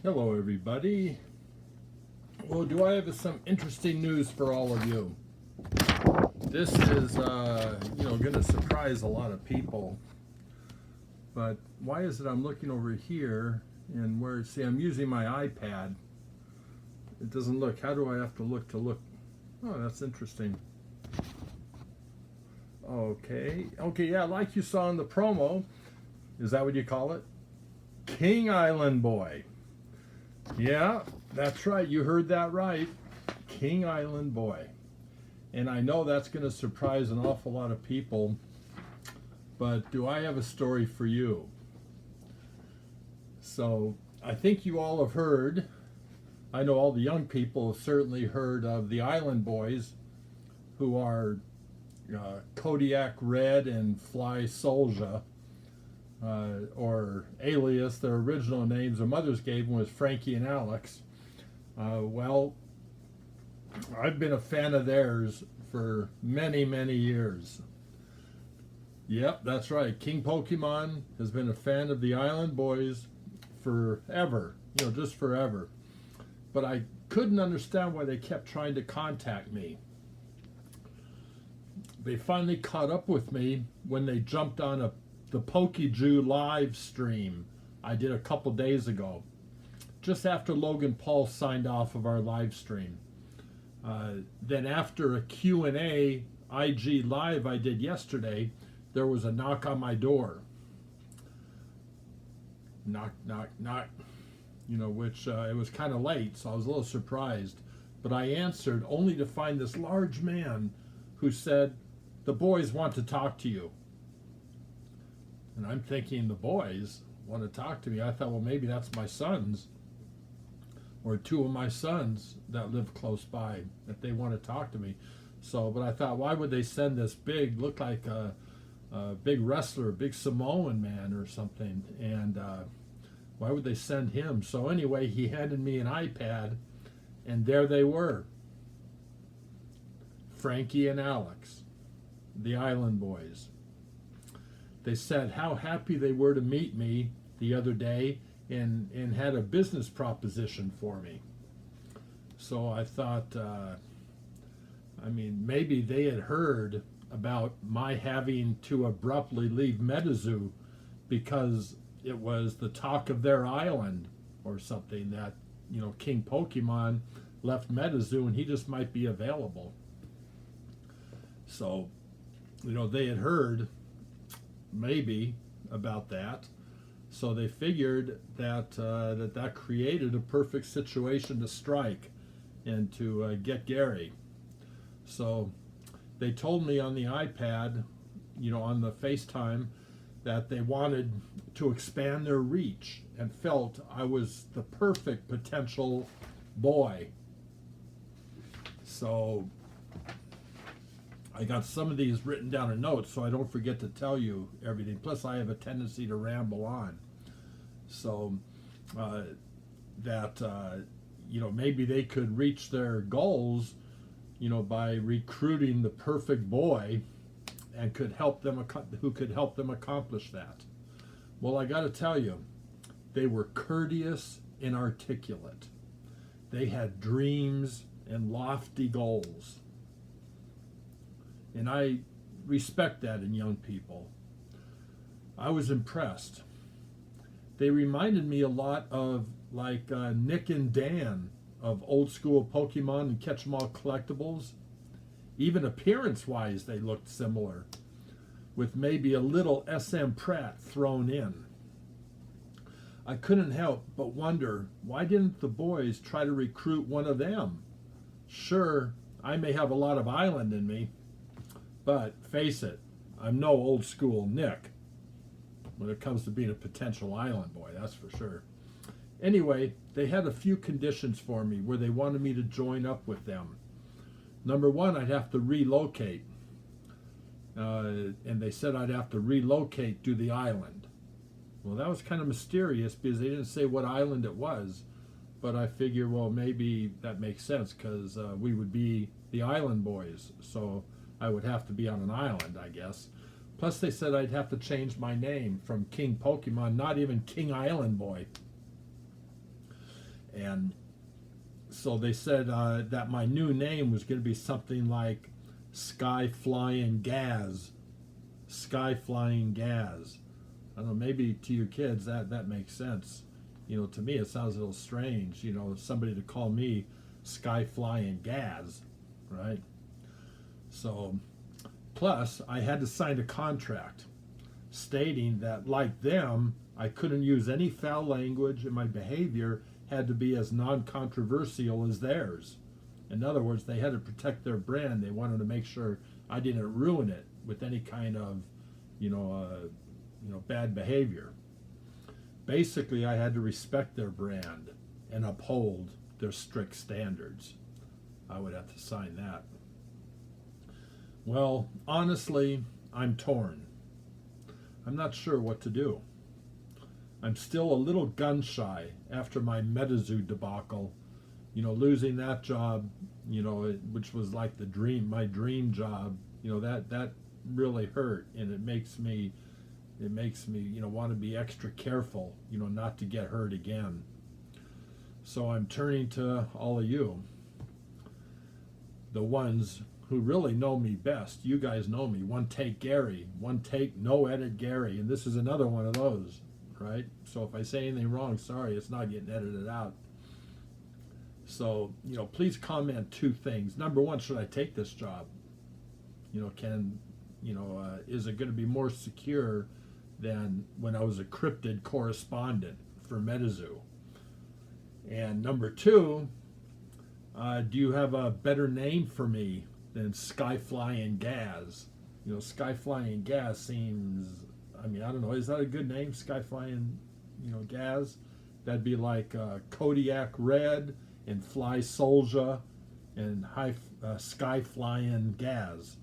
Hello, everybody. Well, do I have some interesting news for all of you? This is, going to surprise a lot of people. But why is it I'm looking over here and where, see, I'm using my iPad. It doesn't look. How do I have to look to look? Oh, that's interesting. Okay, yeah, like you saw in the promo. Is that what you call it? King Island Boy. Yeah, that's right. You heard that right. King Island Boy. And I know that's going to surprise an awful lot of people. But do I have a story for you? So I think you all have heard, I know all the young people have certainly heard of the Island Boys, who are Kodiak Red and Fly Soldier. Or alias, their original names their mothers gave them was Frankie and Alex. Well, I've been a fan of theirs for many, many years. Yep, that's right. King Pokemon has been a fan of the Island Boys forever, just forever. But I couldn't understand why they kept trying to contact me. They finally caught up with me when they jumped on the PokeJew live stream I did a couple days ago, just after Logan Paul signed off of our live stream. Then after a Q&A IG live I did yesterday, there was a knock on my door. Knock, knock, knock. Which it was kind of late, so I was a little surprised. But I answered only to find this large man who said, "The boys want to talk to you." And I'm thinking, the boys want to talk to me. I thought, well, maybe that's my sons or two of my sons that live close by, that they want to talk to me. So, but I thought, why would they send this big, look like a big wrestler, a big Samoan man or something? And why would they send him? So anyway, he handed me an iPad, and there they were. Frankie and Alex, the Island Boys. They said how happy they were to meet me the other day and had a business proposition for me. So I thought, maybe they had heard about my having to abruptly leave MetaZoo because it was the talk of their island or something that, King Pokemon left MetaZoo and he just might be available. So, they had heard maybe about that, so they figured that that created a perfect situation to strike and to get Gary. So they told me on the iPad, on the FaceTime, that they wanted to expand their reach and felt I was the perfect potential boy. So I got some of these written down in notes so I don't forget to tell you everything. Plus, I have a tendency to ramble on. So maybe they could reach their goals, by recruiting the perfect boy, and who could help them accomplish that. Well, I got to tell you, they were courteous and articulate. They had dreams and lofty goals. And I respect that in young people. I was impressed. They reminded me a lot of Nick and Dan of old school Pokemon and Catch 'em All collectibles. Even appearance-wise, they looked similar, with maybe a little SM Pratt thrown in. I couldn't help but wonder, why didn't the boys try to recruit one of them? Sure, I may have a lot of island in me, but face it, I'm no old school Nick when it comes to being a potential island boy, that's for sure. Anyway, they had a few conditions for me where they wanted me to join up with them. Number one, I'd have to relocate. And they said I'd have to relocate to the island. Well, that was kind of mysterious because they didn't say what island it was. But I figure, well, maybe that makes sense because we would be the Island Boys. So I would have to be on an island, I guess. Plus, they said I'd have to change my name from King Pokemon, not even King Island Boy. And so they said that my new name was going to be something like Sky Flying Gaz. Sky Flying Gaz. I don't know, maybe to you kids that makes sense. You know, to me it sounds a little strange, you know, somebody to call me Sky Flying Gaz, right? So, plus I had to sign a contract stating that, like them, I couldn't use any foul language and my behavior had to be as non-controversial as theirs. In other words, they had to protect their brand. They wanted to make sure I didn't ruin it with any kind of, bad behavior. Basically, I had to respect their brand and uphold their strict standards. I would have to sign that. Well, honestly, I'm torn. I'm not sure what to do. I'm still a little gun shy after my MetaZoo debacle. You know, losing that job, which was like my dream job, that really hurt, and it makes me, want to be extra careful, not to get hurt again. So I'm turning to all of you, the ones who really know me best. You guys know me. One take Gary, one take no edit Gary, and this is another one of those, right? So if I say anything wrong, sorry, it's not getting edited out. So, please comment two things. Number one, should I take this job? Is it going to be more secure than when I was a cryptid correspondent for MetaZoo? And number two, do you have a better name for me than Skyflying Gaz? Skyflying Gaz seems, I don't know, is that a good name, Skyflying, Gaz? That'd be like Kodiak Red and Fly Soldier and Sky Flying Gaz.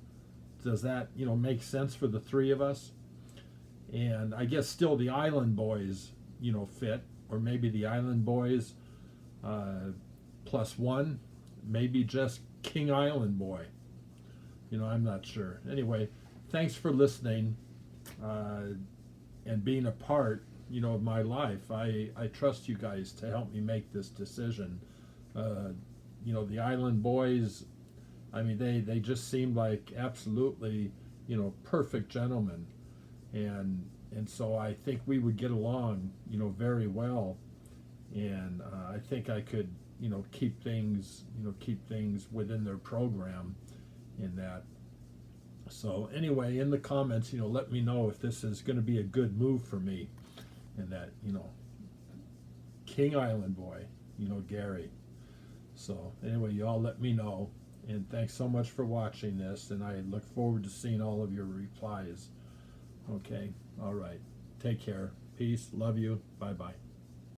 Does that, make sense for the three of us? And I guess still the Island Boys, fit, or maybe the Island Boys plus one, maybe just King Island Boy. I'm not sure. Anyway, thanks for listening and being a part, of my life. I trust you guys to help me make this decision. The Island Boys, they just seemed like absolutely, perfect gentlemen. And so I think we would get along, very well. And I think I could, keep things within their program in that. So anyway, in the comments, let me know if this is going to be a good move for me. And that, King Island Boy, Gary. So anyway, y'all let me know. And thanks so much for watching this. And I look forward to seeing all of your replies. Okay. All right. Take care. Peace. Love you. Bye-bye.